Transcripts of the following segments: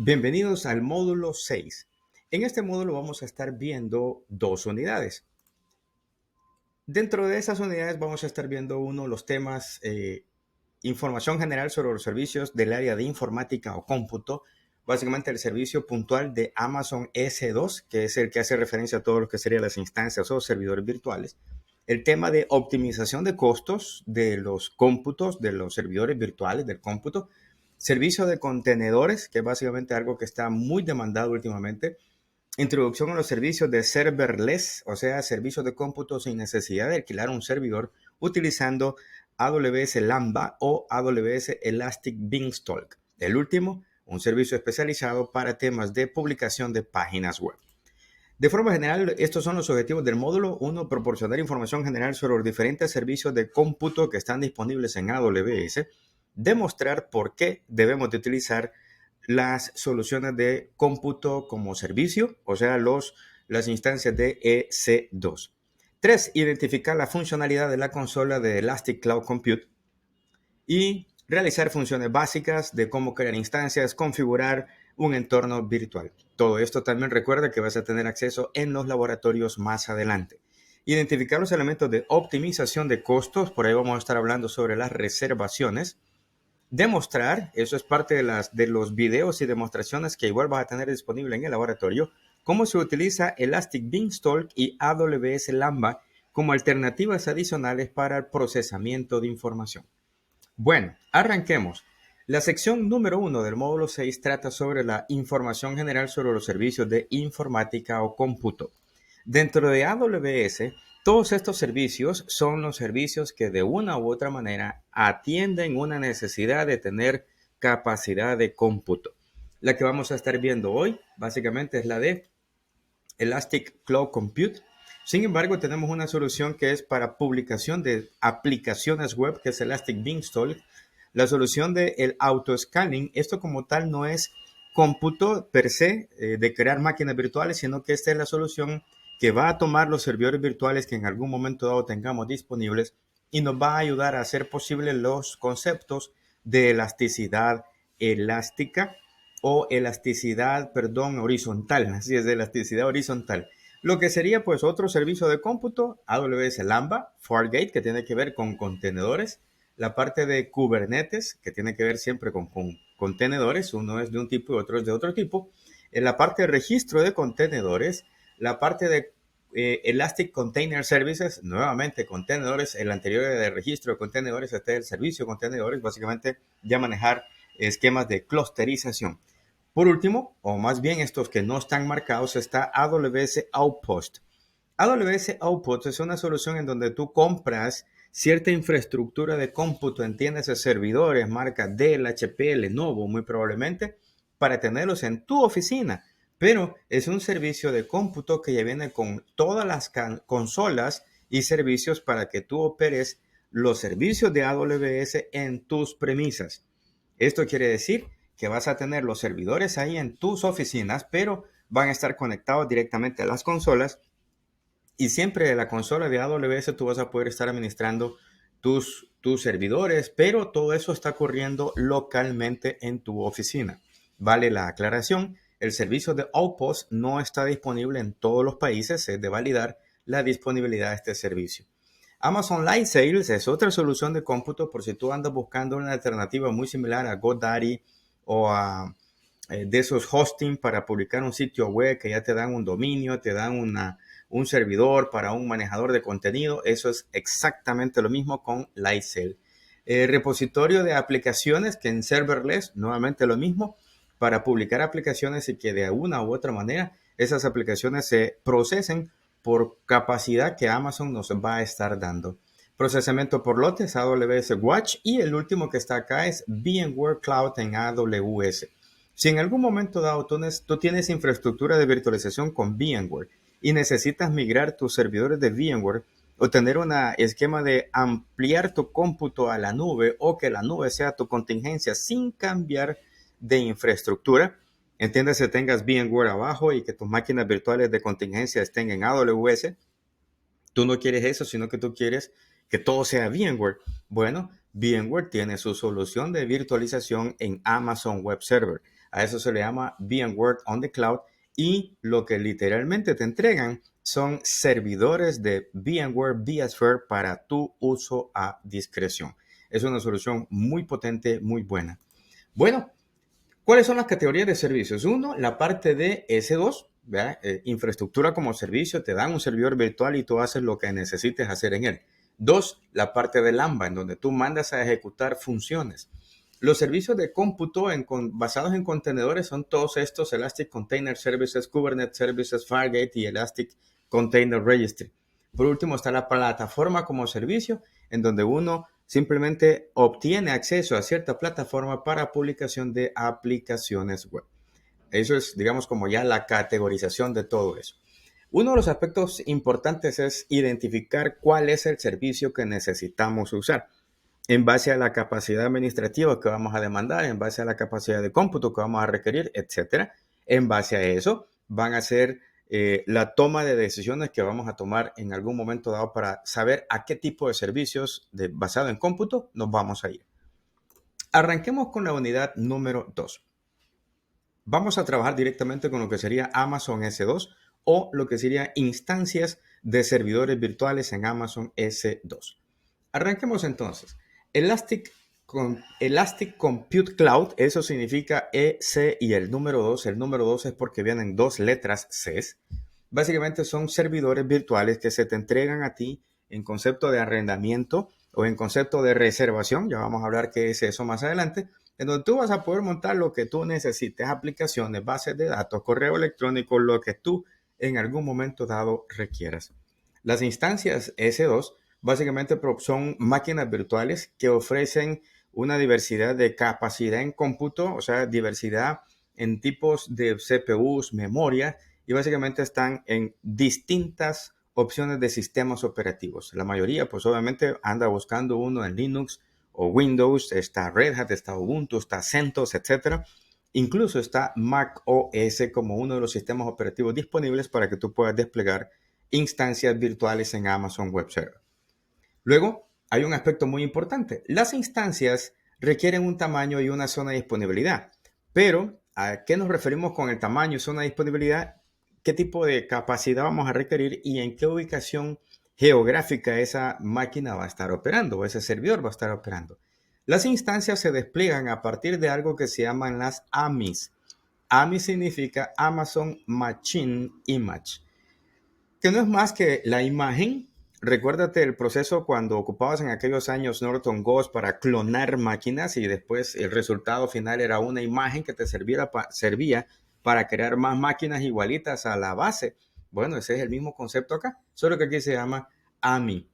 Bienvenidos al módulo 6. En este módulo vamos a estar viendo dos unidades. Dentro de esas unidades vamos a estar viendo los temas información general sobre los servicios del área de informática o cómputo, básicamente el servicio puntual de Amazon S2, que es el que hace referencia a todo lo que serían las instancias o servidores virtuales. El tema de optimización de costos de los cómputos, de los servidores virtuales del cómputo. Servicio de contenedores, que es básicamente algo que está muy demandado últimamente. Introducción a los servicios de serverless, o sea, servicios de cómputo sin necesidad de alquilar un servidor utilizando AWS Lambda o AWS Elastic Beanstalk. El último, un servicio especializado para temas de publicación de páginas web. De forma general, estos son los objetivos del módulo. Uno, proporcionar información general sobre los diferentes servicios de cómputo que están disponibles en AWS. Demostrar por qué debemos de utilizar las soluciones de cómputo como servicio, o sea, las instancias de EC2. 3. Identificar la funcionalidad de la consola de Elastic Cloud Compute y realizar funciones básicas de cómo crear instancias, configurar un entorno virtual. Todo esto también recuerda que vas a tener acceso en los laboratorios más adelante. Identificar los elementos de optimización de costos, por ahí vamos a estar hablando sobre las reservaciones. Demostrar, eso es parte de los videos y demostraciones que igual vas a tener disponible en el laboratorio, cómo se utiliza Elastic Beanstalk y AWS Lambda como alternativas adicionales para el procesamiento de información. Bueno, arranquemos. La sección número 1 del módulo 6 trata sobre la información general sobre los servicios de informática o cómputo. Dentro de AWS, todos estos servicios son los servicios que de una u otra manera atienden una necesidad de tener capacidad de cómputo. La que vamos a estar viendo hoy básicamente es la de Elastic Cloud Compute. Sin embargo, tenemos una solución que es para publicación de aplicaciones web, que es Elastic Beanstalk. La solución de el auto-scaling, esto como tal no es cómputo per se de crear máquinas virtuales, sino que esta es la solución que va a tomar los servidores virtuales que en algún momento dado tengamos disponibles y nos va a ayudar a hacer posible los conceptos de elasticidad elástica o elasticidad, perdón, horizontal, así es, de elasticidad horizontal. Lo que sería pues otro servicio de cómputo, AWS Lambda, Fargate, que tiene que ver con contenedores, la parte de Kubernetes, que tiene que ver siempre con contenedores, uno es de un tipo y otro es de otro tipo, en la parte de registro de contenedores, la parte de Elastic Container Services, nuevamente contenedores, el anterior de registro de contenedores, este es el servicio de contenedores, básicamente ya manejar esquemas de clusterización. Por último, o más bien estos que no están marcados, está AWS Outpost. AWS Outpost es una solución en donde tú compras cierta infraestructura de cómputo, entiéndase servidores, marca Dell, HP, Lenovo, muy probablemente, para tenerlos en tu oficina. Pero es un servicio de cómputo que ya viene con todas las consolas y servicios para que tú operes los servicios de AWS en tus premisas. Esto quiere decir que vas a tener los servidores ahí en tus oficinas, pero van a estar conectados directamente a las consolas y siempre de la consola de AWS tú vas a poder estar administrando tus servidores, pero todo eso está corriendo localmente en tu oficina. Vale la aclaración, el servicio de Outpost no está disponible en todos los países, es de validar la disponibilidad de este servicio. Amazon Lightsails es otra solución de cómputo por si tú andas buscando una alternativa muy similar a GoDaddy o a de esos hosting para publicar un sitio web que ya te dan un dominio, te dan un servidor para un manejador de contenido. Eso es exactamente lo mismo con Lightsail. Repositorio de aplicaciones que en serverless, nuevamente lo mismo, para publicar aplicaciones y que de una u otra manera esas aplicaciones se procesen por capacidad que Amazon nos va a estar dando. Procesamiento por lotes, AWS Watch, y el último que está acá es VMware Cloud en AWS. Si en algún momento dado tú tienes infraestructura de virtualización con VMware y necesitas migrar tus servidores de VMware o tener un esquema de ampliar tu cómputo a la nube o que la nube sea tu contingencia sin cambiar de infraestructura, entiendes que tengas VMware abajo y que tus máquinas virtuales de contingencia estén en AWS, tú no quieres eso, sino que tú quieres que todo sea VMware. Bueno, VMware tiene su solución de virtualización en Amazon Web Server. A eso se le llama VMware on the Cloud y lo que literalmente te entregan son servidores de VMware vSphere para tu uso a discreción. Es una solución muy potente, muy buena. Bueno, ¿cuáles son las categorías de servicios? Uno, la parte de S2, infraestructura como servicio, te dan un servidor virtual y tú haces lo que necesites hacer en él. Dos, la parte de Lambda, en donde tú mandas a ejecutar funciones. Los servicios de cómputo basados en contenedores son todos estos: Elastic Container Services, Kubernetes Services, Fargate y Elastic Container Registry. Por último está la plataforma como servicio, en donde uno simplemente obtiene acceso a cierta plataforma para publicación de aplicaciones web. Eso es, digamos, como ya la categorización de todo eso. Uno de los aspectos importantes es identificar cuál es el servicio que necesitamos usar en base a la capacidad administrativa que vamos a demandar, en base a la capacidad de cómputo que vamos a requerir, etcétera. En base a eso van a ser la toma de decisiones que vamos a tomar en algún momento dado para saber a qué tipo de servicios basado en cómputo nos vamos a ir. Arranquemos con la unidad número 2. Vamos a trabajar directamente con lo que sería Amazon S2 o lo que sería instancias de servidores virtuales en Amazon S2. Arranquemos entonces. Elastic Compute Cloud, eso significa EC y el número 2. El número 2 es porque vienen dos letras C. Básicamente son servidores virtuales que se te entregan a ti en concepto de arrendamiento o en concepto de reservación. Ya vamos a hablar qué es eso más adelante, en donde tú vas a poder montar lo que tú necesites: aplicaciones, bases de datos, correo electrónico, lo que tú en algún momento dado requieras. Las instancias S2 básicamente son máquinas virtuales que ofrecen una diversidad de capacidad en cómputo, o sea, diversidad en tipos de CPUs, memoria, y básicamente están en distintas opciones de sistemas operativos. La mayoría, pues obviamente, anda buscando uno en Linux o Windows. Está Red Hat, está Ubuntu, está CentOS, etcétera. Incluso está Mac OS como uno de los sistemas operativos disponibles para que tú puedas desplegar instancias virtuales en Amazon Web Server. Luego, hay un aspecto muy importante. Las instancias requieren un tamaño y una zona de disponibilidad. Pero, ¿a qué nos referimos con el tamaño y zona de disponibilidad? ¿Qué tipo de capacidad vamos a requerir y en qué ubicación geográfica esa máquina va a estar operando o ese servidor va a estar operando? Las instancias se despliegan a partir de algo que se llaman las AMIs. AMI significa Amazon Machine Image, que no es más que la imagen. Recuérdate el proceso cuando ocupabas en aquellos años Norton Ghost para clonar máquinas y después el resultado final era una imagen que te servía para crear más máquinas igualitas a la base. Bueno, ese es el mismo concepto acá, solo que aquí se llama AMI.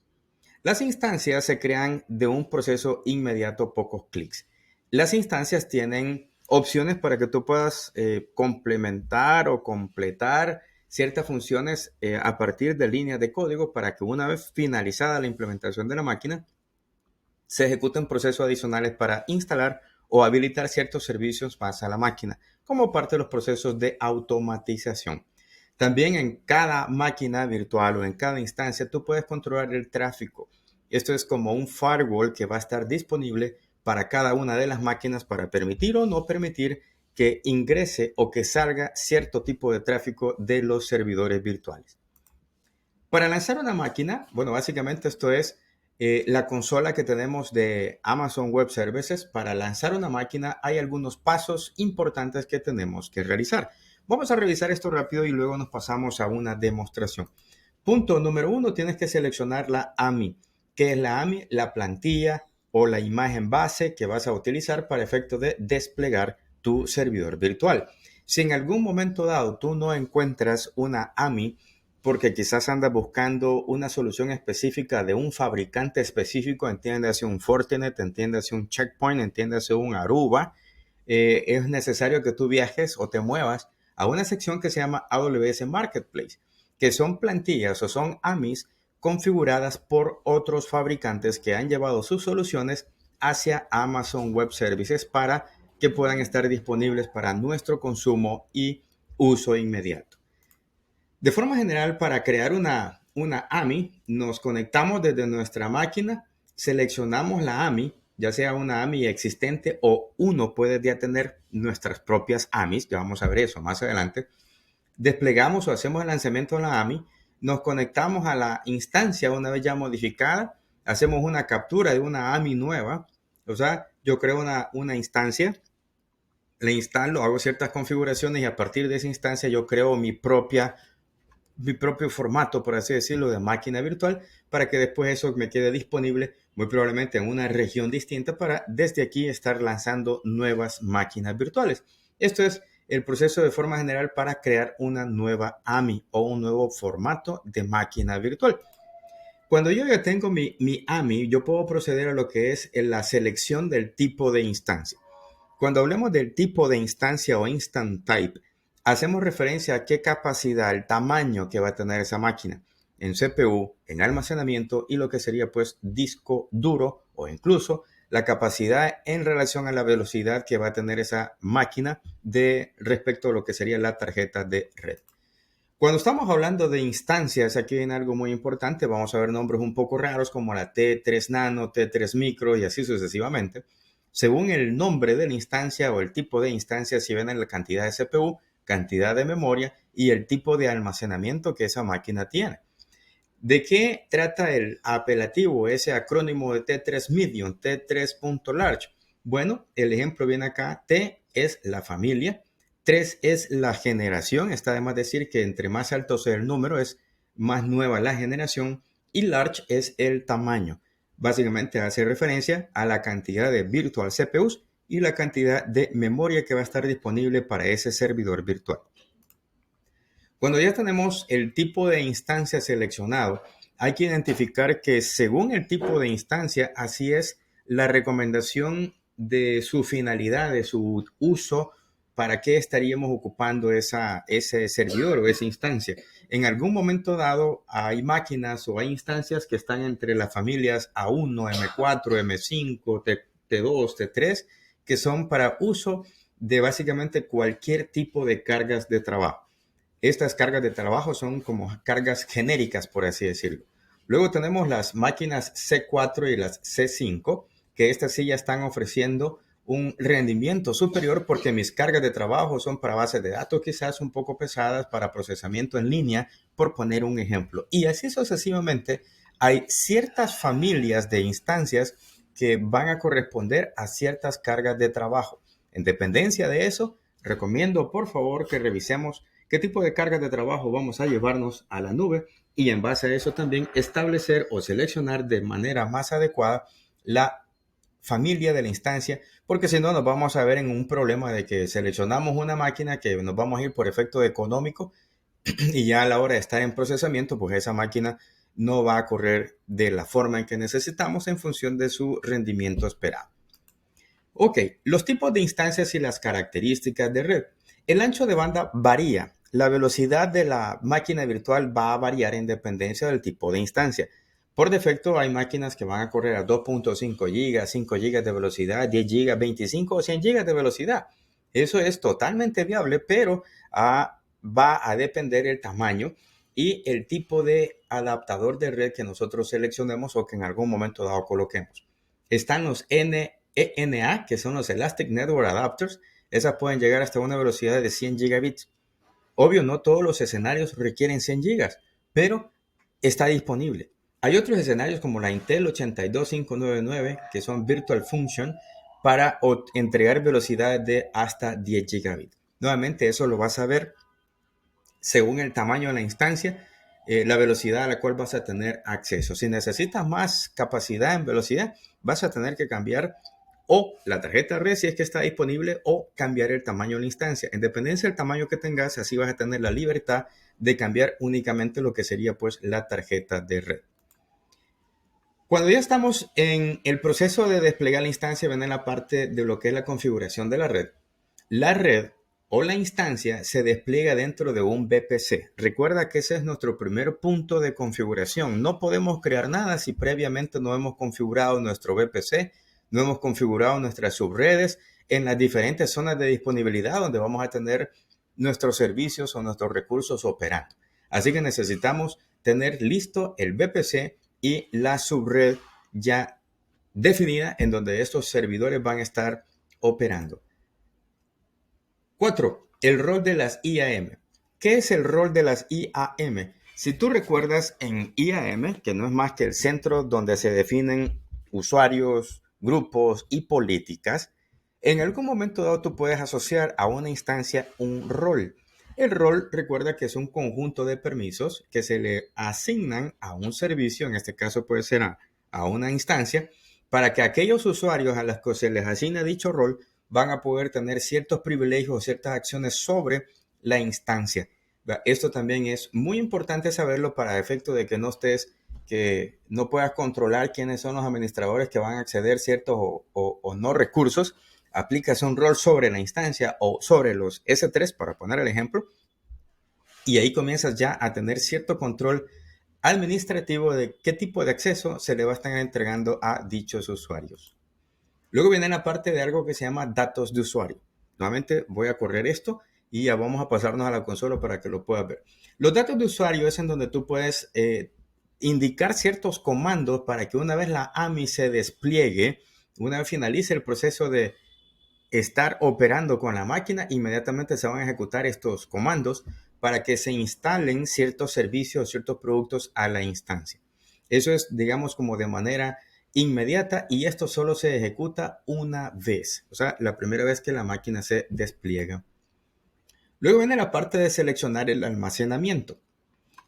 Las instancias se crean de un proceso inmediato, pocos clics. Las instancias tienen opciones para que tú puedas complementar o completar ciertas funciones a partir de líneas de código para que una vez finalizada la implementación de la máquina, se ejecuten procesos adicionales para instalar o habilitar ciertos servicios más a la máquina, como parte de los procesos de automatización. También en cada máquina virtual o en cada instancia tú puedes controlar el tráfico. Esto es como un firewall que va a estar disponible para cada una de las máquinas para permitir o no permitir que ingrese o que salga cierto tipo de tráfico de los servidores virtuales. Para lanzar una máquina, bueno, básicamente esto es la consola que tenemos de Amazon Web Services. Para lanzar una máquina hay algunos pasos importantes que tenemos que realizar. Vamos a revisar esto rápido y luego nos pasamos a una demostración. Punto número 1, tienes que seleccionar la AMI. ¿Qué es la AMI? La plantilla o la imagen base que vas a utilizar para efecto de desplegar tu servidor virtual. Si en algún momento dado tú no encuentras una AMI, porque quizás andas buscando una solución específica de un fabricante específico, entiéndase un Fortinet, entiéndase un Checkpoint, entiéndase un Aruba, es necesario que tú viajes o te muevas a una sección que se llama AWS Marketplace, que son plantillas o son AMIs configuradas por otros fabricantes que han llevado sus soluciones hacia Amazon Web Services para que puedan estar disponibles para nuestro consumo y uso inmediato. De forma general, para crear una AMI, nos conectamos desde nuestra máquina, seleccionamos la AMI ya sea una AMI existente o uno puede ya tener nuestras propias AMIs, ya vamos a ver eso más adelante. Desplegamos o hacemos el lanzamiento de la AMI, nos conectamos a la instancia una vez ya modificada, hacemos una captura de una AMI nueva, o sea, yo creo una instancia, le instalo, hago ciertas configuraciones y a partir de esa instancia yo creo mi propio formato, por así decirlo, de máquina virtual para que después eso me quede disponible muy probablemente en una región distinta para desde aquí estar lanzando nuevas máquinas virtuales. Esto es el proceso de forma general para crear una nueva AMI o un nuevo formato de máquina virtual. Cuando yo ya tengo mi AMI, yo puedo proceder a lo que es la selección del tipo de instancia. Cuando hablemos del tipo de instancia o instant type, hacemos referencia a qué capacidad, el tamaño que va a tener esa máquina en CPU, en almacenamiento y lo que sería pues disco duro o incluso la capacidad en relación a la velocidad que va a tener esa máquina de respecto a lo que sería la tarjeta de red. Cuando estamos hablando de instancias, aquí viene algo muy importante. Vamos a ver nombres un poco raros como la T3 Nano, T3 Micro y así sucesivamente. Según el nombre de la instancia o el tipo de instancia, si ven la cantidad de CPU, cantidad de memoria y el tipo de almacenamiento que esa máquina tiene. ¿De qué trata el apelativo, ese acrónimo de T3 Medium, T3.Large? Bueno, el ejemplo viene acá. T es la familia, 3 es la generación. Está de más decir que entre más alto sea el número, es más nueva la generación. Y large es el tamaño. Básicamente hace referencia a la cantidad de virtual CPUs y la cantidad de memoria que va a estar disponible para ese servidor virtual. Cuando ya tenemos el tipo de instancia seleccionado, hay que identificar que según el tipo de instancia, así es la recomendación de su finalidad, de su uso, para qué estaríamos ocupando ese servidor o esa instancia. En algún momento dado hay máquinas o hay instancias que están entre las familias A1, M4, M5, T2, T3, que son para uso de básicamente cualquier tipo de cargas de trabajo. Estas cargas de trabajo son como cargas genéricas, por así decirlo. Luego tenemos las máquinas C4 y las C5, que estas sí ya están ofreciendo un rendimiento superior porque mis cargas de trabajo son para bases de datos quizás un poco pesadas, para procesamiento en línea, por poner un ejemplo. Y así sucesivamente hay ciertas familias de instancias que van a corresponder a ciertas cargas de trabajo. En dependencia de eso, recomiendo por favor que revisemos qué tipo de cargas de trabajo vamos a llevarnos a la nube y en base a eso también establecer o seleccionar de manera más adecuada la familia de la instancia, porque si no nos vamos a ver en un problema de que seleccionamos una máquina que nos vamos a ir por efecto económico y ya a la hora de estar en procesamiento, pues esa máquina no va a correr de la forma en que necesitamos en función de su rendimiento esperado. Ok, los tipos de instancias y las características de red. El ancho de banda varía. La velocidad de la máquina virtual va a variar en dependencia del tipo de instancia. Por defecto hay máquinas que van a correr a 2.5 GB, 5 GB de velocidad, 10 GB, 25 o 100 GB de velocidad. Eso es totalmente viable, pero va a depender el tamaño y el tipo de adaptador de red que nosotros seleccionemos o que en algún momento dado coloquemos. Están los ENA, que son los Elastic Network Adapters. Esas pueden llegar hasta una velocidad de 100 gigabits. Obvio, no todos los escenarios requieren 100 gigas, pero está disponible. Hay otros escenarios como la Intel 82599, que son Virtual Function, para entregar velocidades de hasta 10 gigabits. Nuevamente, eso lo vas a ver según el tamaño de la instancia, la velocidad a la cual vas a tener acceso. Si necesitas más capacidad en velocidad, vas a tener que cambiar o la tarjeta red si es que está disponible o cambiar el tamaño de la instancia. En dependencia del tamaño que tengas, así vas a tener la libertad de cambiar únicamente lo que sería pues la tarjeta de red. Cuando ya estamos en el proceso de desplegar la instancia, viene la parte de lo que es la configuración de la red. La red o la instancia se despliega dentro de un VPC. Recuerda que ese es nuestro primer punto de configuración. No podemos crear nada si previamente no hemos configurado nuestro VPC, no hemos configurado nuestras subredes en las diferentes zonas de disponibilidad donde vamos a tener nuestros servicios o nuestros recursos operando. Así que necesitamos tener listo el VPC y la subred ya definida en donde estos servidores van a estar operando. 4. El rol de las IAM. ¿Qué es el rol de las IAM? Si tú recuerdas en IAM, que no es más que el centro donde se definen usuarios, grupos y políticas, en algún momento dado tú puedes asociar a una instancia un rol. El rol, recuerda que es un conjunto de permisos que se le asignan a un servicio, en este caso puede ser a una instancia, para que aquellos usuarios a los que se les asigna dicho rol van a poder tener ciertos privilegios o ciertas acciones sobre la instancia. Esto también es muy importante saberlo para efecto de que que no puedas controlar quiénes son los administradores que van a acceder ciertos o no recursos. Aplicas un rol sobre la instancia o sobre los S3, para poner el ejemplo, y ahí comienzas ya a tener cierto control administrativo de qué tipo de acceso se le va a estar entregando a dichos usuarios. Luego viene la parte de algo que se llama datos de usuario. Nuevamente voy a correr esto y ya vamos a pasarnos a la consola para que lo puedas ver. Los datos de usuario es en donde tú puedes indicar ciertos comandos para que una vez la AMI se despliegue, una vez finalice el proceso de estar operando con la máquina, inmediatamente se van a ejecutar estos comandos para que se instalen ciertos servicios, ciertos productos a la instancia. Eso es, digamos, como de manera inmediata, y esto solo se ejecuta una vez, o sea, la primera vez que la máquina se despliega. Luego viene la parte de seleccionar el almacenamiento.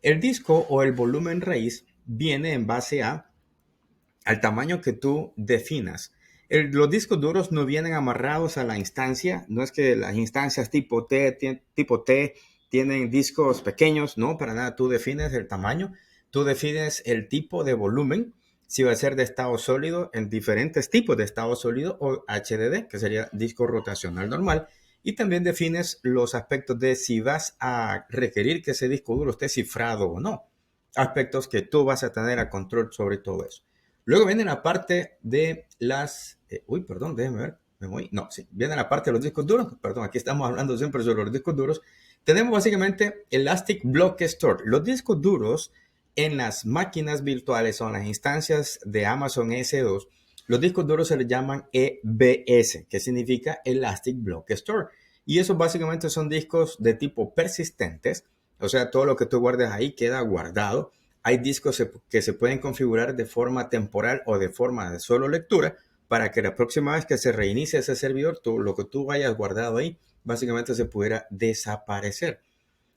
El disco o el volumen raíz viene en base al tamaño que tú definas. Los discos duros no vienen amarrados a la instancia, no es que las instancias tipo T tienen discos pequeños, no, para nada. Tú defines el tamaño, tú defines el tipo de volumen, si va a ser de estado sólido, en diferentes tipos de estado sólido, o HDD, que sería disco rotacional normal, y también defines los aspectos de si vas a requerir que ese disco duro esté cifrado o no, aspectos que tú vas a tener a control sobre todo eso. Luego viene la parte de las... déjeme ver. Viene la parte de los discos duros. Perdón, aquí estamos hablando siempre sobre los discos duros. Tenemos básicamente Elastic Block Store. Los discos duros en las máquinas virtuales o en las instancias de Amazon S2, los discos duros se les llaman EBS, que significa Elastic Block Store. Y esos básicamente son discos de tipo persistentes. O sea, todo lo que tú guardes ahí queda guardado. Hay discos que se pueden configurar de forma temporal o de forma de solo lectura, para que la próxima vez que se reinicie ese servidor, lo que tú hayas guardado ahí, básicamente se pudiera desaparecer.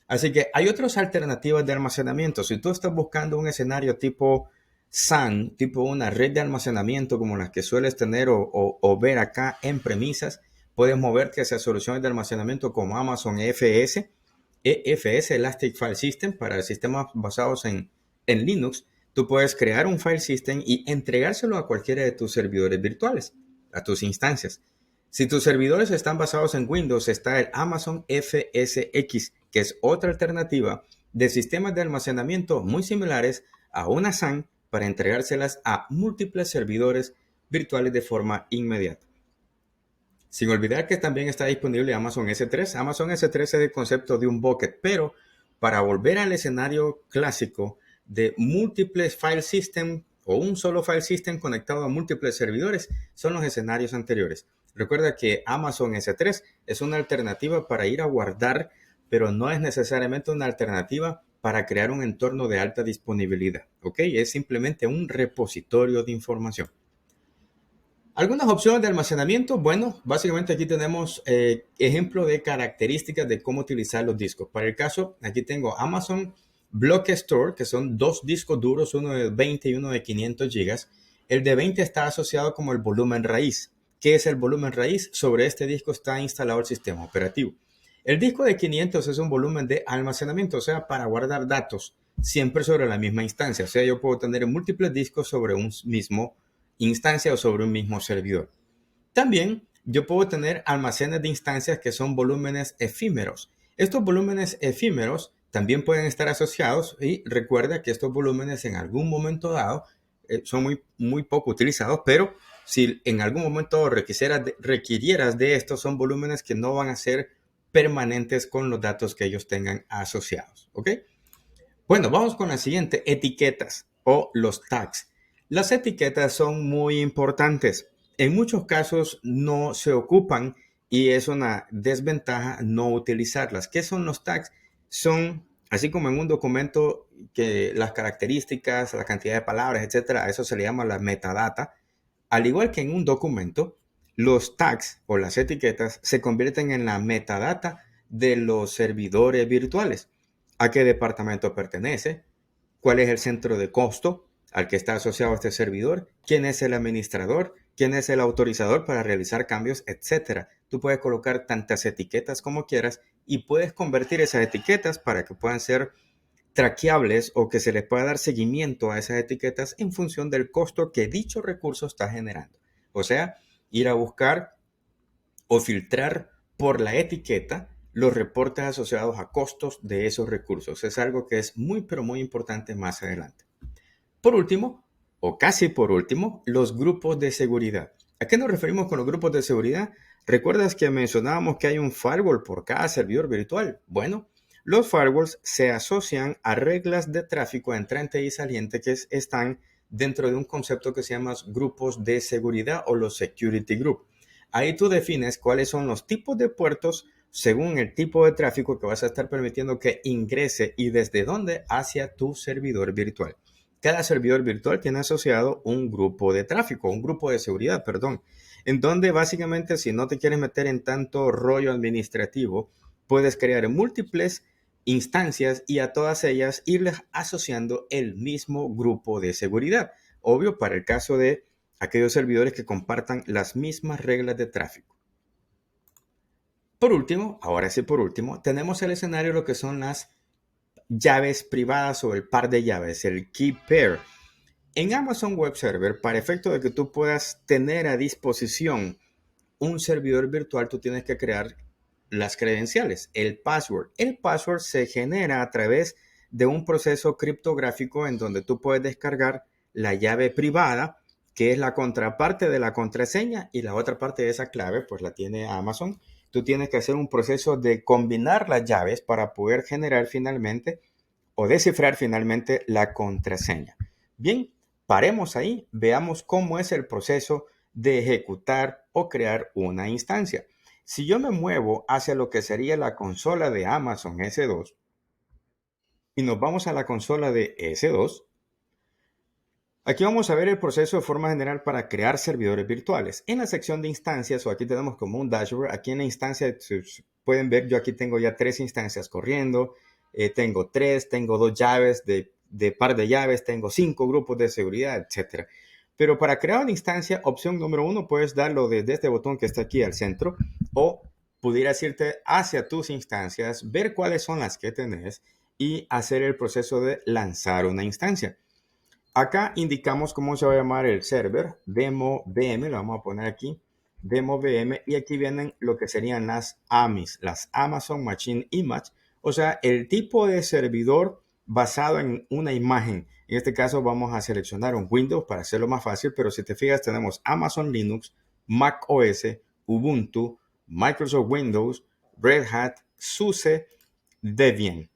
Así que hay otras alternativas de almacenamiento. Si tú estás buscando un escenario tipo SAN, tipo una red de almacenamiento como las que sueles tener o ver acá en premisas, puedes moverte hacia soluciones de almacenamiento como Amazon EFS, Elastic File System, para sistemas basados en Linux. Tú puedes crear un file system y entregárselo a cualquiera de tus servidores virtuales, a tus instancias. Si tus servidores están basados en Windows, está el Amazon FSX, que es otra alternativa de sistemas de almacenamiento muy similares a una SAN para entregárselas a múltiples servidores virtuales de forma inmediata. Sin olvidar que también está disponible Amazon S3. Amazon S3 es el concepto de un bucket, pero para volver al escenario clásico de múltiples file system o un solo file system conectado a múltiples servidores, son los escenarios anteriores. Recuerda que Amazon S3 es una alternativa para ir a guardar, pero no es necesariamente una alternativa para crear un entorno de alta disponibilidad, ¿ok? Es simplemente un repositorio de información. Algunas opciones de almacenamiento. Bueno, básicamente aquí tenemos ejemplo de características de cómo utilizar los discos. Para el caso, aquí tengo Amazon Block Store, que son dos discos duros, uno de 20 y uno de 500 gigas. El de 20 está asociado como el volumen raíz. ¿Qué es el volumen raíz? Sobre este disco está instalado el sistema operativo. El disco de 500 es un volumen de almacenamiento, o sea, para guardar datos, siempre sobre la misma instancia. O sea, yo puedo tener múltiples discos sobre un mismo instancia o sobre un mismo servidor. También yo puedo tener almacenes de instancias que son volúmenes efímeros. Estos volúmenes efímeros también pueden estar asociados, y recuerda que estos volúmenes en algún momento dado son muy poco utilizados, pero si en algún momento requirieras de estos, son volúmenes que no van a ser permanentes con los datos que ellos tengan asociados. ¿Ok? Bueno, vamos con la siguiente, etiquetas o los tags. Las etiquetas son muy importantes. En muchos casos no se ocupan y es una desventaja no utilizarlas. ¿Qué son los tags? Son, así como en un documento, que las características, la cantidad de palabras, etcétera, a eso se le llama la metadata. Al igual que en un documento, los tags o las etiquetas se convierten en la metadata de los servidores virtuales. ¿A qué departamento pertenece? ¿Cuál es el centro de costo al que está asociado este servidor? ¿Quién es el administrador? ¿Quién es el autorizador para realizar cambios? Etcétera. Tú puedes colocar tantas etiquetas como quieras y puedes convertir esas etiquetas para que puedan ser traqueables o que se les pueda dar seguimiento a esas etiquetas en función del costo que dicho recurso está generando. O sea, ir a buscar o filtrar por la etiqueta los reportes asociados a costos de esos recursos. Es algo que es muy, pero muy importante más adelante. Por último, o casi por último, los grupos de seguridad. ¿A qué nos referimos con los grupos de seguridad? ¿Recuerdas que mencionábamos que hay un firewall por cada servidor virtual? Bueno, los firewalls se asocian a reglas de tráfico entrante y saliente que están dentro de un concepto que se llama grupos de seguridad o los security group. Ahí tú defines cuáles son los tipos de puertos según el tipo de tráfico que vas a estar permitiendo que ingrese y desde dónde hacia tu servidor virtual. Cada servidor virtual tiene asociado un grupo de tráfico, un grupo de seguridad, perdón, en donde básicamente si no te quieres meter en tanto rollo administrativo, puedes crear múltiples instancias y a todas ellas irles asociando el mismo grupo de seguridad. Obvio, para el caso de aquellos servidores que compartan las mismas reglas de tráfico. Por último, ahora sí por último, tenemos el escenario de lo que son las llaves privadas o el par de llaves, el key pair. En Amazon Web Server, para efecto de que tú puedas tener a disposición un servidor virtual, tú tienes que crear las credenciales, el password. El password se genera a través de un proceso criptográfico en donde tú puedes descargar la llave privada, que es la contraparte de la contraseña, y la otra parte de esa clave, pues la tiene Amazon. Tú tienes que hacer un proceso de combinar las llaves para poder generar finalmente o descifrar finalmente la contraseña. Bien, paremos ahí, veamos cómo es el proceso de ejecutar o crear una instancia. Si yo me muevo hacia lo que sería la consola de Amazon S2 y nos vamos a la consola de S2, aquí vamos a ver el proceso de forma general para crear servidores virtuales. En la sección de instancias, o aquí tenemos como un dashboard, aquí en la instancia pueden ver, yo aquí tengo ya 3 instancias corriendo, tengo 3, tengo 2 llaves de par de llaves, tengo 5 grupos de seguridad, etcétera. Pero para crear una instancia, opción número 1, puedes darlo desde este botón que está aquí al centro, o pudieras irte hacia tus instancias, ver cuáles son las que tenés y hacer el proceso de lanzar una instancia. Acá indicamos cómo se va a llamar el server, demo VM, lo vamos a poner aquí, demo VM, y aquí vienen lo que serían las AMIs, las Amazon Machine Image, o sea, el tipo de servidor basado en una imagen. En este caso vamos a seleccionar un Windows para hacerlo más fácil, pero si te fijas tenemos Amazon Linux, Mac OS, Ubuntu, Microsoft Windows, Red Hat, SUSE, Debian.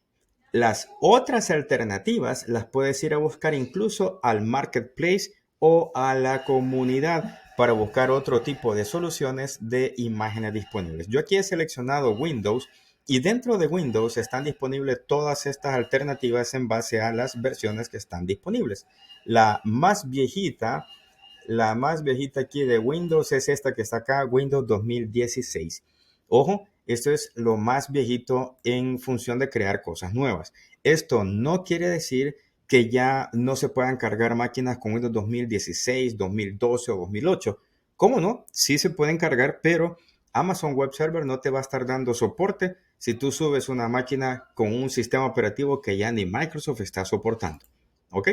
Las otras alternativas las puedes ir a buscar incluso al marketplace o a la comunidad para buscar otro tipo de soluciones de imágenes disponibles. Yo aquí he seleccionado Windows y dentro de Windows están disponibles todas estas alternativas en base a las versiones que están disponibles. La más viejita aquí de Windows es esta que está acá, Windows 2016. Ojo, esto es lo más viejito en función de crear cosas nuevas. Esto no quiere decir que ya no se puedan cargar máquinas con Windows 2016, 2012 o 2008. ¿Cómo no? Sí se pueden cargar, pero Amazon Web Server no te va a estar dando soporte si tú subes una máquina con un sistema operativo que ya ni Microsoft está soportando. ¿Ok?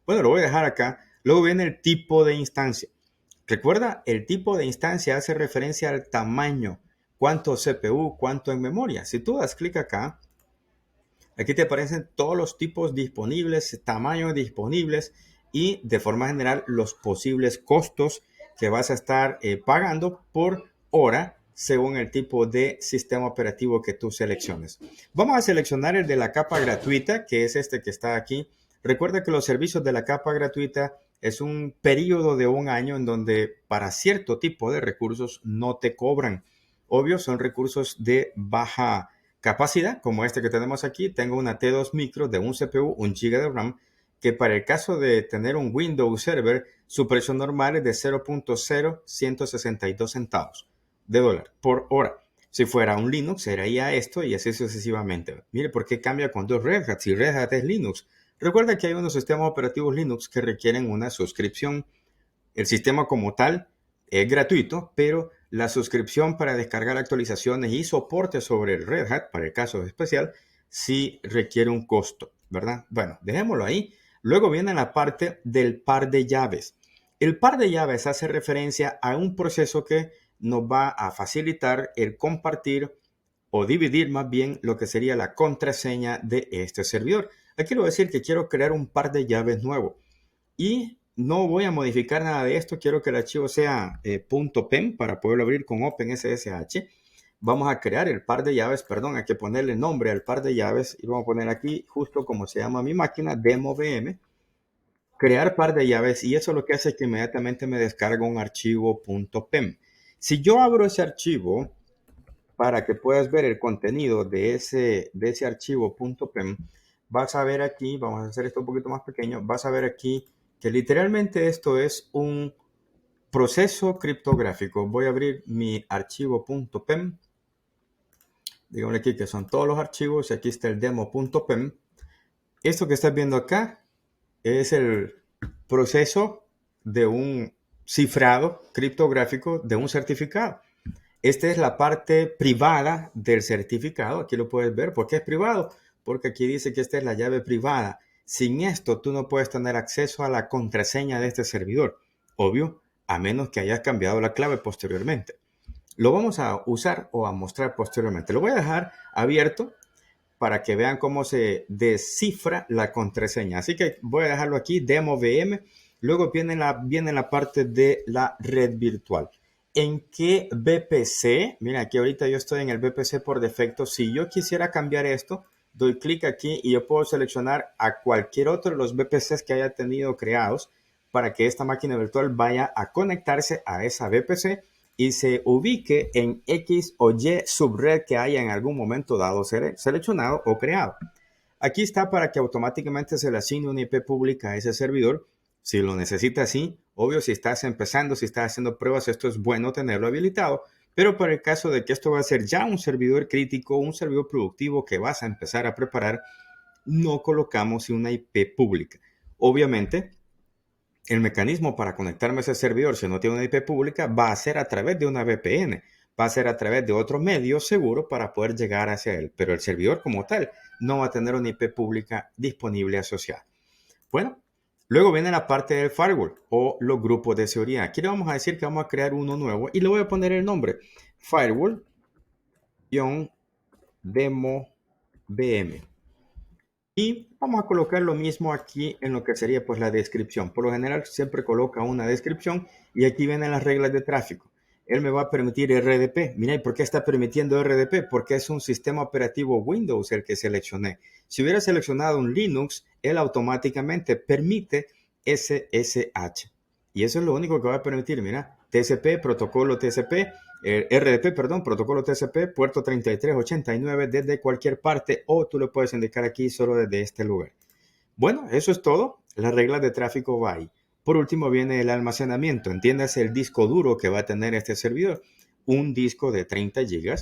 Bueno, lo voy a dejar acá. Luego viene el tipo de instancia. Recuerda, el tipo de instancia hace referencia al tamaño, cuánto CPU, cuánto en memoria. Si tú das clic acá, aquí te aparecen todos los tipos disponibles, tamaños disponibles y de forma general los posibles costos que vas a estar pagando por hora según el tipo de sistema operativo que tú selecciones. Vamos a seleccionar el de la capa gratuita, que es este que está aquí. Recuerda que los servicios de la capa gratuita Es un periodo de un año en donde para cierto tipo de recursos no te cobran. Obvio, son recursos de baja capacidad, como este que tenemos aquí. Tengo una T2 micro de un CPU, 1 GB de RAM, que para el caso de tener un Windows Server, su precio normal es de 0.0162 centavos de dólar por hora. Si fuera un Linux, sería esto y así sucesivamente. Mire, ¿por qué cambia cuando es Red Hat? Si Red Hat es Linux. Recuerda que hay unos sistemas operativos Linux que requieren una suscripción. El sistema como tal es gratuito, pero la suscripción para descargar actualizaciones y soporte sobre el Red Hat, para el caso especial, sí requiere un costo, ¿verdad? Bueno, dejémoslo ahí. Luego viene la parte del par de llaves. El par de llaves hace referencia a un proceso que nos va a facilitar el compartir o dividir más bien lo que sería la contraseña de este servidor. Aquí le voy a decir que quiero crear un par de llaves nuevo y no voy a modificar nada de esto. Quiero que el archivo sea .pem para poderlo abrir con OpenSSH. Vamos a crear el par de llaves, perdón, hay que ponerle nombre al par de llaves y vamos a poner aquí justo como se llama mi máquina, DemoVM, crear par de llaves y eso lo que hace es que inmediatamente me descarga un archivo .pem. Si yo abro ese archivo para que puedas ver el contenido de ese archivo .pem, vas a ver aquí, vamos a hacer esto un poquito más pequeño, vas a ver aquí que literalmente esto es un proceso criptográfico. Voy a abrir mi archivo .pem, díganle aquí que son todos los archivos y aquí está el demo.pem. Esto que estás viendo acá es el proceso de un cifrado criptográfico de un certificado. Esta es la parte privada del certificado. Aquí lo puedes ver. ¿Por qué es privado? Porque aquí dice que esta es la llave privada. Sin esto, tú no puedes tener acceso a la contraseña de este servidor. Obvio, a menos que hayas cambiado la clave posteriormente. Lo vamos a usar o a mostrar posteriormente. Lo voy a dejar abierto para que vean cómo se descifra la contraseña. Así que voy a dejarlo aquí, demo VM. Luego viene la parte de la red virtual. ¿En qué VPC? Mira, aquí ahorita yo estoy en el VPC por defecto. Si yo quisiera cambiar esto, doy clic aquí y yo puedo seleccionar a cualquier otro de los VPCs que haya tenido creados para que esta máquina virtual vaya a conectarse a esa VPC y se ubique en X o Y subred que haya en algún momento dado seleccionado o creado. Aquí está para que automáticamente se le asigne una IP pública a ese servidor. Si lo necesita así, obvio, si estás empezando, si estás haciendo pruebas, esto es bueno tenerlo habilitado. Pero para el caso de que esto va a ser ya un servidor crítico, un servidor productivo que vas a empezar a preparar, no colocamos una IP pública. Obviamente, el mecanismo para conectarme a ese servidor, si no tiene una IP pública, va a ser a través de una VPN, va a ser a través de otro medio seguro para poder llegar hacia él, pero el servidor como tal no va a tener una IP pública disponible asociada. Bueno, luego viene la parte del firewall o los grupos de seguridad. Aquí le vamos a decir que vamos a crear uno nuevo y le voy a poner el nombre firewall-demo VM. Y vamos a colocar lo mismo aquí en lo que sería pues la descripción. Por lo general siempre coloca una descripción y aquí vienen las reglas de tráfico. Él me va a permitir RDP. Mira, ¿y por qué está permitiendo RDP? Porque es un sistema operativo Windows el que seleccioné. Si hubiera seleccionado un Linux, él automáticamente permite SSH. Y eso es lo único que va a permitir. Mira, TCP, protocolo TCP, RDP, perdón, protocolo TCP, puerto 3389 desde cualquier parte o tú lo puedes indicar aquí solo desde este lugar. Bueno, eso es todo. Las reglas de tráfico va ahí. Por último viene el almacenamiento. Entiéndase el disco duro que va a tener este servidor. Un disco de 30 GB.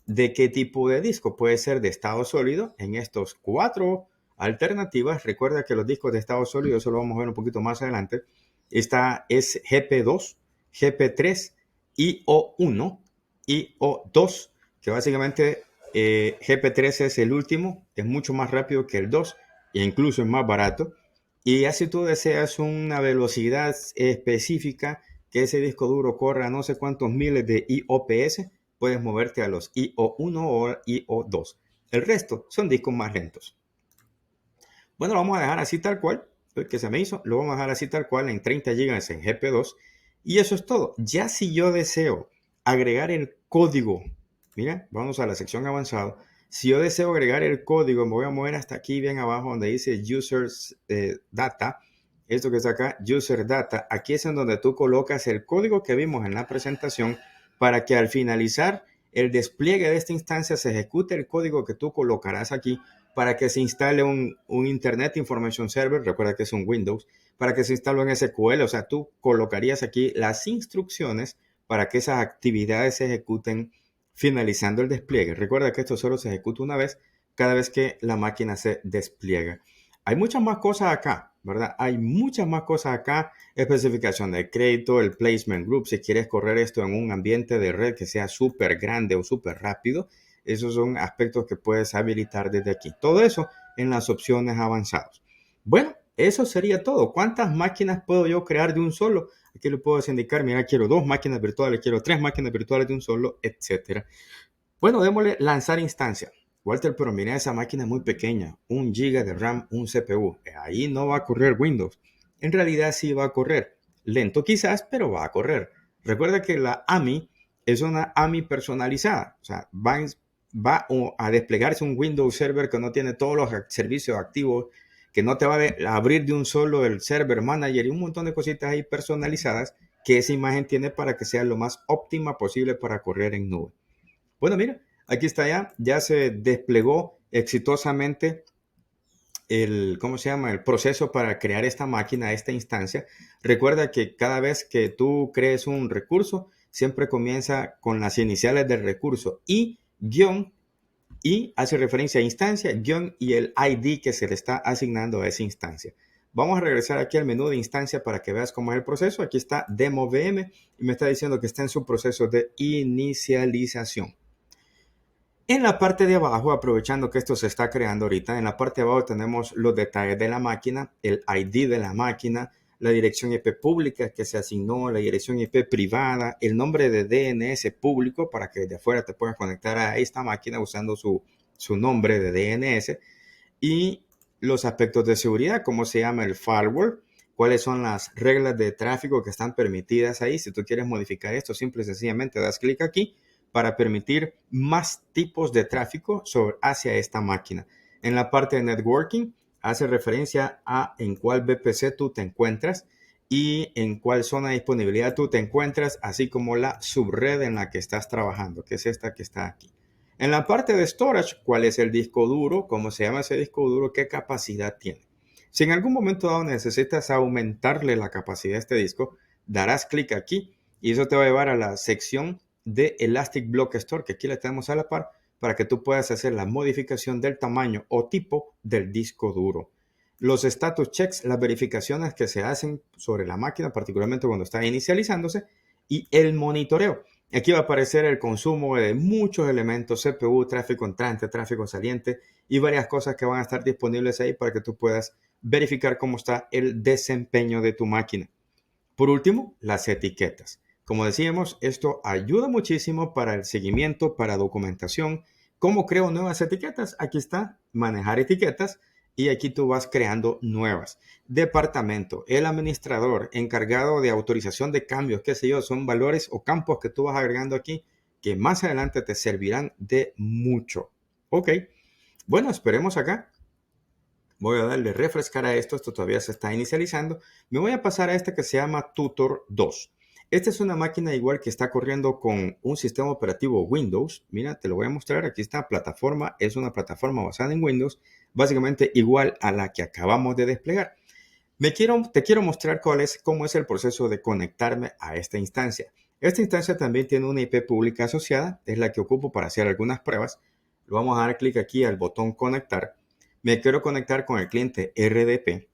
¿De qué tipo de disco? Puede ser de estado sólido en estos 4 alternativas. Recuerda que los discos de estado sólido, eso lo vamos a ver un poquito más adelante. Esta es GP2, GP3, IO1, IO2, que básicamente GP3 es el último, es mucho más rápido que el 2 e incluso es más barato. Y así tú deseas una velocidad específica que ese disco duro corra no sé cuántos miles de IOPS, puedes moverte a los IO1 o IO2. El resto son discos más lentos. Bueno, lo vamos a dejar así tal cual, el que se me hizo, lo vamos a dejar así tal cual en 30 GB en GP2 y eso es todo. Ya si yo deseo agregar el código, mira, vamos a la sección avanzado. Si yo deseo agregar el código, me voy a mover hasta aquí bien abajo donde dice Users Data esto que está acá, User Data, aquí es en donde tú colocas el código que vimos en la presentación para que al finalizar el despliegue de esta instancia se ejecute el código que tú colocarás aquí para que se instale un Internet Information Server, recuerda que es un Windows, para que se instale un SQL, o sea, tú colocarías aquí las instrucciones para que esas actividades se ejecuten finalizando el despliegue. Recuerda que esto solo se ejecuta una vez, cada vez que la máquina se despliega. Hay muchas más cosas acá, ¿verdad? Hay muchas más cosas acá, especificación de crédito, el placement group, si quieres correr esto en un ambiente de red que sea súper grande o súper rápido, esos son aspectos que puedes habilitar desde aquí. Todo eso en las opciones avanzadas. Bueno, eso sería todo. ¿Cuántas máquinas puedo yo crear de un solo? Aquí le puedo indicar, mira, quiero 2 máquinas virtuales, quiero 3 máquinas virtuales de un solo, etcétera. Bueno, démosle lanzar instancia. Walter, pero mira, esa máquina es muy pequeña, 1 GB de RAM, un CPU. Ahí no va a correr Windows. En realidad sí va a correr. Lento quizás, pero va a correr. Recuerda que la AMI es una AMI personalizada. O sea, va a desplegarse un Windows Server que no tiene todos los servicios activos, que no te va a abrir de un solo el Server Manager y un montón de cositas ahí personalizadas que esa imagen tiene para que sea lo más óptima posible para correr en nube. Bueno, mira, aquí está ya se desplegó exitosamente ¿cómo se llama? El proceso para crear esta máquina, esta instancia. Recuerda que cada vez que tú crees un recurso, siempre comienza con las iniciales del recurso y guión y hace referencia a instancia, guión y el ID que se le está asignando a esa instancia. Vamos a regresar aquí al menú de instancia para que veas cómo es el proceso. Aquí está Demo VM y me está diciendo que está en su proceso de inicialización. En la parte de abajo, aprovechando que esto se está creando ahorita, en la parte de abajo tenemos los detalles de la máquina, el ID de la máquina, la dirección IP pública que se asignó, la dirección IP privada, el nombre de DNS público para que de afuera te puedas conectar a esta máquina usando su nombre de DNS y los aspectos de seguridad, cómo se llama el firewall, cuáles son las reglas de tráfico que están permitidas ahí. Si tú quieres modificar esto, simple y sencillamente das clic aquí para permitir más tipos de tráfico hacia esta máquina. En la parte de networking hace referencia a en cuál VPC tú te encuentras y en cuál zona de disponibilidad tú te encuentras, así como la subred en la que estás trabajando, que es esta que está aquí. En la parte de storage, cuál es el disco duro, cómo se llama ese disco duro, qué capacidad tiene. Si en algún momento dado necesitas aumentarle la capacidad a este disco, darás clic aquí y eso te va a llevar a la sección de Elastic Block Store, que aquí la tenemos a la par, para que tú puedas hacer la modificación del tamaño o tipo del disco duro. Los status checks, las verificaciones que se hacen sobre la máquina, particularmente cuando está inicializándose, y el monitoreo. Aquí va a aparecer el consumo de muchos elementos, CPU, tráfico entrante, tráfico saliente y varias cosas que van a estar disponibles ahí para que tú puedas verificar cómo está el desempeño de tu máquina. Por último, las etiquetas. Como decíamos, esto ayuda muchísimo para el seguimiento, para documentación. ¿Cómo creo nuevas etiquetas? Aquí está, manejar etiquetas y aquí tú vas creando nuevas. Departamento, el administrador encargado de autorización de cambios, qué sé yo, son valores o campos que tú vas agregando aquí que más adelante te servirán de mucho. Ok, bueno, esperemos acá. Voy a darle refrescar a esto todavía se está inicializando. Me voy a pasar a esta que se llama Tutor 2. Esta es una máquina igual que está corriendo con un sistema operativo Windows. Mira, te lo voy a mostrar. Aquí está plataforma. Es una plataforma basada en Windows, básicamente igual a la que acabamos de desplegar. Te quiero mostrar cómo es el proceso de conectarme a esta instancia. Esta instancia también tiene una IP pública asociada, es la que ocupo para hacer algunas pruebas. Lo vamos a dar clic aquí al botón conectar. Me quiero conectar con el cliente RDP.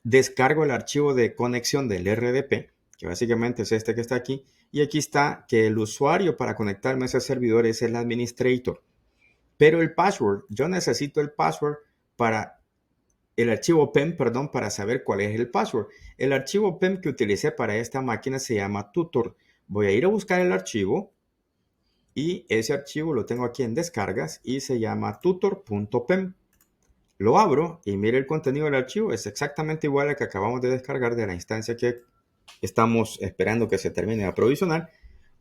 Descargo el archivo de conexión del RDP, que básicamente es este que está aquí. Y aquí está que el usuario para conectarme a ese servidor es el administrator. Pero el password, yo necesito el password para el archivo PEM, perdón, para saber cuál es el password. El archivo PEM que utilicé para esta máquina se llama tutor. Voy a ir a buscar el archivo y ese archivo lo tengo aquí en descargas y se llama tutor.pem. Lo abro y mire el contenido del archivo. Es exactamente igual al que acabamos de descargar de la instancia que estamos esperando que se termine de aprovisionar.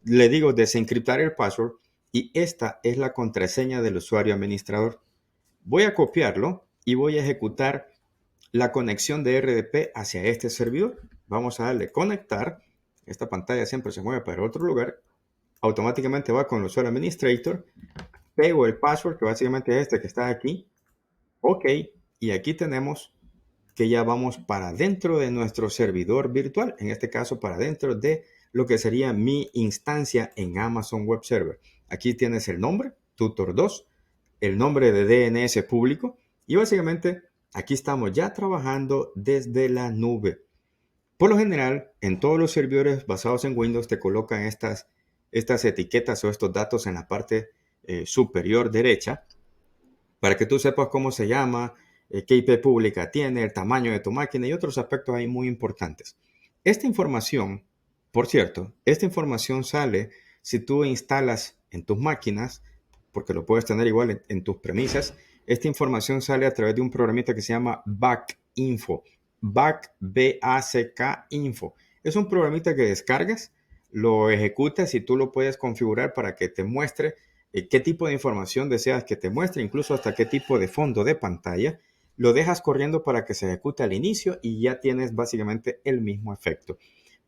Le digo desencriptar el password y esta es la contraseña del usuario administrador. Voy a copiarlo y voy a ejecutar la conexión de RDP hacia este servidor. Vamos a darle conectar. Esta pantalla siempre se mueve para otro lugar. Automáticamente va con el usuario administrator. Pego el password, que básicamente es este que está aquí. OK. Y aquí tenemos que ya vamos para dentro de nuestro servidor virtual. En este caso, para dentro de lo que sería mi instancia en Amazon Web Server. Aquí tienes el nombre, Tutor2, el nombre de DNS público. Y básicamente aquí estamos ya trabajando desde la nube. Por lo general, en todos los servidores basados en Windows te colocan estas etiquetas o estos datos en la parte superior derecha para que tú sepas cómo se llama, qué IP pública tiene, el tamaño de tu máquina y otros aspectos ahí muy importantes. Esta información, por cierto, esta información sale si tú instalas en tus máquinas, porque lo puedes tener igual en tus premisas. Esta información sale a través de un programita que se llama BACK-Info. BACK, B-A-C-K, Info. Es un programita que descargas, lo ejecutas y tú lo puedes configurar para que te muestre qué tipo de información deseas que te muestre, incluso hasta qué tipo de fondo de pantalla. Lo dejas corriendo para que se ejecute al inicio y ya tienes básicamente el mismo efecto.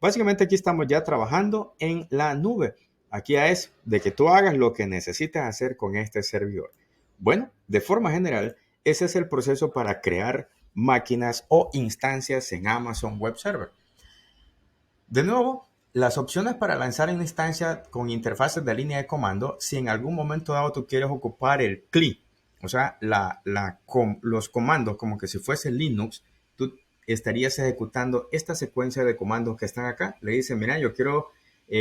Básicamente aquí estamos ya trabajando en la nube. Aquí es de que tú hagas lo que necesitas hacer con este servidor. Bueno, de forma general, ese es el proceso para crear máquinas o instancias en Amazon Web Server. De nuevo, las opciones para lanzar una instancia con interfaces de línea de comando, si en algún momento dado tú quieres ocupar el CLI, o sea, los comandos como que si fuese Linux, tú estarías ejecutando esta secuencia de comandos que están acá. Le dices, mira, yo quiero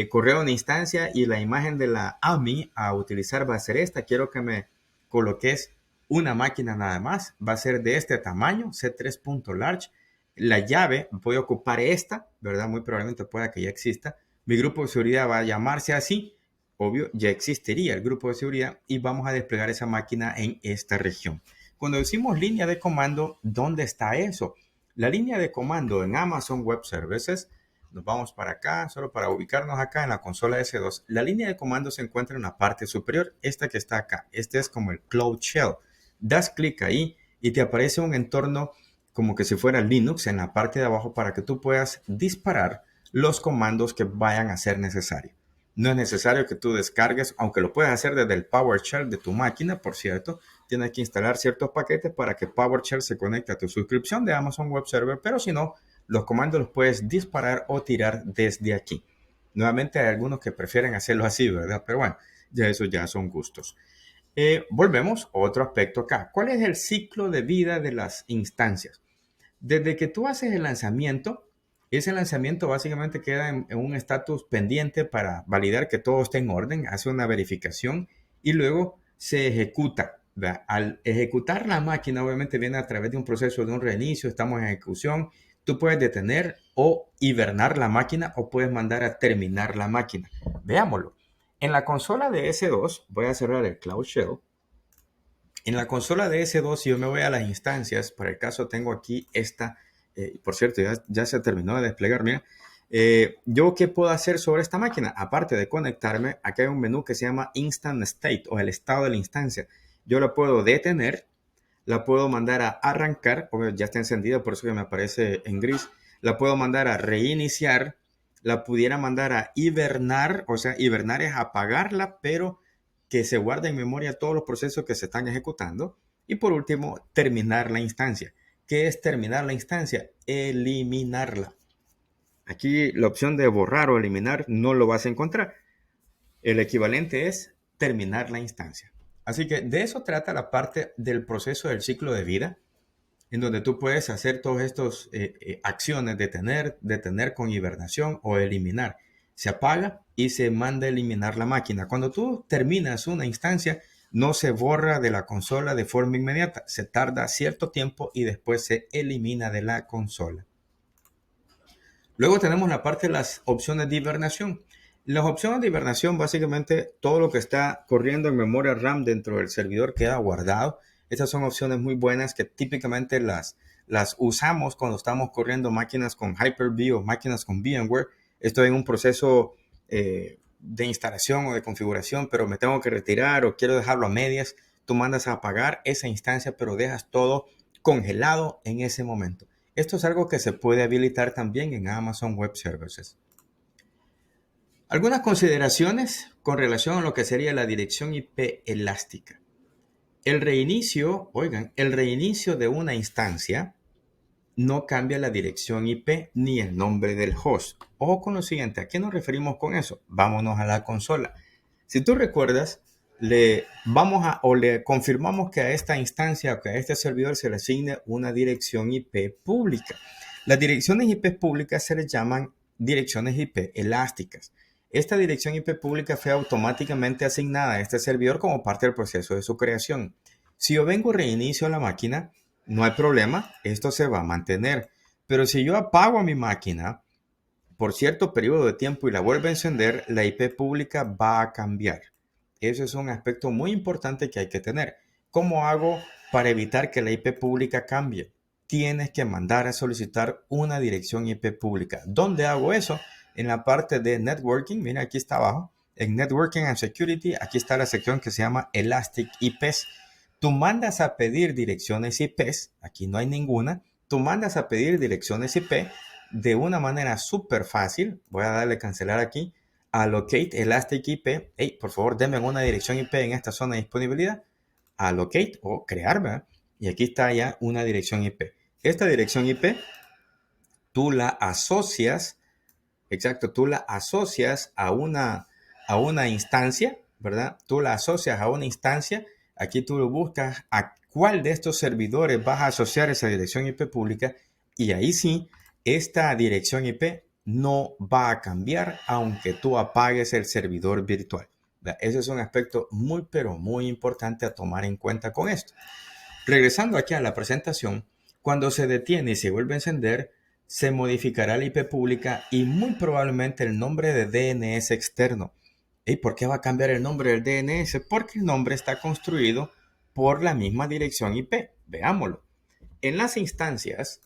correr una instancia y la imagen de la AMI a utilizar va a ser esta. Quiero que me coloques una máquina nada más. Va a ser de este tamaño, C3.large. La llave, voy a ocupar esta, ¿verdad? Muy probablemente pueda que ya exista. Mi grupo de seguridad va a llamarse así. Obvio, ya existiría el grupo de seguridad y vamos a desplegar esa máquina en esta región. Cuando decimos línea de comando, ¿dónde está eso? La línea de comando en Amazon Web Services, nos vamos para acá, solo para ubicarnos acá en la consola S2. La línea de comando se encuentra en la parte superior, esta que está acá. Este es como el Cloud Shell. Das clic ahí y te aparece un entorno como que si fuera Linux en la parte de abajo para que tú puedas disparar los comandos que vayan a ser necesarios. No es necesario que tú descargues, aunque lo puedes hacer desde el PowerShell de tu máquina, por cierto. Tienes que instalar ciertos paquetes para que PowerShell se conecte a tu suscripción de Amazon Web Server, pero si no, los comandos los puedes disparar o tirar desde aquí. Nuevamente hay algunos que prefieren hacerlo así, ¿verdad? Pero bueno, ya eso ya son gustos. Volvemos a otro aspecto acá. ¿Cuál es el ciclo de vida de las instancias? Desde que tú haces el lanzamiento, ese lanzamiento básicamente queda en un estatus pendiente para validar que todo esté en orden, hace una verificación y luego se ejecuta. ¿Verdad? Al ejecutar la máquina, obviamente viene a través de un proceso de un reinicio, estamos en ejecución. Tú puedes detener o hibernar la máquina o puedes mandar a terminar la máquina. Veámoslo. En la consola de S2, voy a cerrar el Cloud Shell. En la consola de S2, si yo me voy a las instancias, para el caso tengo aquí esta, por cierto, ya se terminó de desplegar, mira. ¿Yo qué puedo hacer sobre esta máquina? Aparte de conectarme, acá hay un menú que se llama Instant State o el estado de la instancia. Yo la puedo detener, la puedo mandar a arrancar, ya está encendida, por eso que me aparece en gris. La puedo mandar a reiniciar, la pudiera mandar a hibernar, o sea, hibernar es apagarla, pero que se guarde en memoria todos los procesos que se están ejecutando. Y por último, terminar la instancia. ¿Qué es terminar la instancia? Eliminarla. Aquí la opción de borrar o eliminar no lo vas a encontrar. El equivalente es terminar la instancia. Así que de eso trata la parte del proceso del ciclo de vida, en donde tú puedes hacer todas estas acciones, detener con hibernación o eliminar. Se apaga y se manda a eliminar la máquina. Cuando tú terminas una instancia, no se borra de la consola de forma inmediata. Se tarda cierto tiempo y después se elimina de la consola. Luego tenemos la parte de las opciones de hibernación. Las opciones de hibernación, básicamente, todo lo que está corriendo en memoria RAM dentro del servidor queda guardado. Estas son opciones muy buenas que típicamente las usamos cuando estamos corriendo máquinas con Hyper-V o máquinas con VMware. Estoy en un proceso de instalación o de configuración, pero me tengo que retirar o quiero dejarlo a medias. Tú mandas a apagar esa instancia, pero dejas todo congelado en ese momento. Esto es algo que se puede habilitar también en Amazon Web Services. Algunas consideraciones con relación a lo que sería la dirección IP elástica. El reinicio de una instancia no cambia la dirección IP ni el nombre del host. Ojo con lo siguiente, ¿a qué nos referimos con eso? Vámonos a la consola. Si tú recuerdas, le confirmamos que a esta instancia o que a este servidor se le asigne una dirección IP pública. Las direcciones IP públicas se les llaman direcciones IP elásticas. Esta dirección IP pública fue automáticamente asignada a este servidor como parte del proceso de su creación. Si yo vengo y reinicio la máquina, no hay problema, esto se va a mantener. Pero si yo apago a mi máquina por cierto periodo de tiempo y la vuelvo a encender, la IP pública va a cambiar. Eso es un aspecto muy importante que hay que tener. ¿Cómo hago para evitar que la IP pública cambie? Tienes que mandar a solicitar una dirección IP pública. ¿Dónde hago eso? En la parte de Networking, mira aquí está abajo, en Networking and Security, aquí está la sección que se llama Elastic IPs. Tú mandas a pedir direcciones IPs, aquí no hay ninguna, tú mandas a pedir direcciones IP de una manera súper fácil. Voy a darle cancelar aquí, Allocate Elastic IP. Hey, por favor, denme una dirección IP en esta zona de disponibilidad. Allocate o crear, ¿verdad? Y aquí está ya una dirección IP. Esta dirección IP, tú la asocias, tú la asocias a una instancia, ¿verdad? Tú la asocias a una instancia. Aquí tú lo buscas a cuál de estos servidores vas a asociar esa dirección IP pública y ahí sí, esta dirección IP no va a cambiar aunque tú apagues el servidor virtual. Ese es un aspecto muy, pero muy importante a tomar en cuenta con esto. Regresando aquí a la presentación, cuando se detiene y se vuelve a encender, se modificará la IP pública y muy probablemente el nombre de DNS externo. ¿Y por qué va a cambiar el nombre del DNS? Porque el nombre está construido por la misma dirección IP. Veámoslo. En las instancias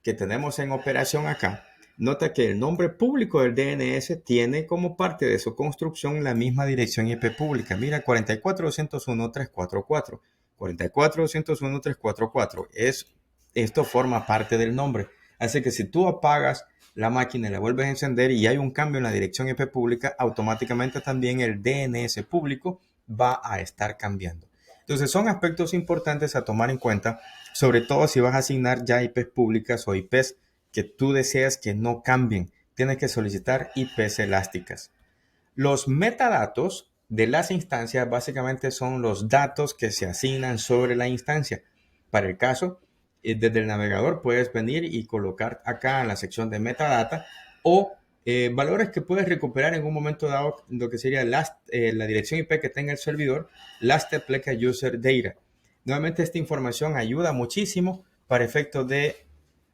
que tenemos en operación acá, nota que el nombre público del DNS tiene como parte de su construcción la misma dirección IP pública. Mira, 44.201.344. 44.201.344. Esto forma parte del nombre. Así que si tú apagas la máquina y la vuelves a encender y hay un cambio en la dirección IP pública, automáticamente también el DNS público va a estar cambiando. Entonces son aspectos importantes a tomar en cuenta, sobre todo si vas a asignar ya IPs públicas o IPs que tú deseas que no cambien. Tienes que solicitar IPs elásticas. Los metadatos de las instancias básicamente son los datos que se asignan sobre la instancia. Para el caso, desde el navegador puedes venir y colocar acá en la sección de metadata o valores que puedes recuperar en un momento dado, lo que sería la dirección IP que tenga el servidor, last applied user data. Nuevamente esta información ayuda muchísimo para efectos de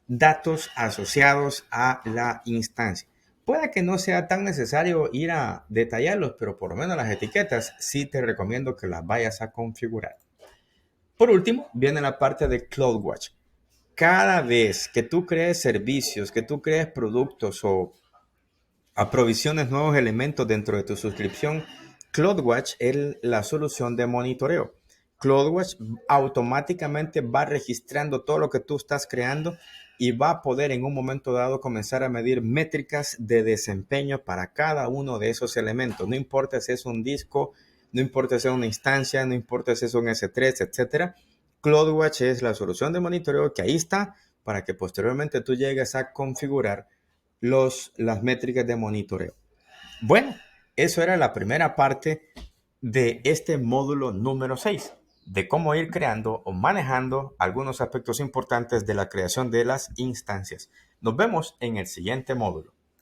datos asociados a la instancia. Puede que no sea tan necesario ir a detallarlos, pero por lo menos las etiquetas sí te recomiendo que las vayas a configurar. Por último, viene la parte de CloudWatch. Cada vez que tú crees servicios, que tú crees productos o aprovisiones nuevos elementos dentro de tu suscripción, CloudWatch es la solución de monitoreo. CloudWatch automáticamente va registrando todo lo que tú estás creando y va a poder en un momento dado comenzar a medir métricas de desempeño para cada uno de esos elementos. No importa si es un disco, no importa si es una instancia, no importa si es un S3, etc. CloudWatch es la solución de monitoreo que ahí está para que posteriormente tú llegues a configurar las métricas de monitoreo. Bueno, eso era la primera parte de este módulo número 6, de cómo ir creando o manejando algunos aspectos importantes de la creación de las instancias. Nos vemos en el siguiente módulo.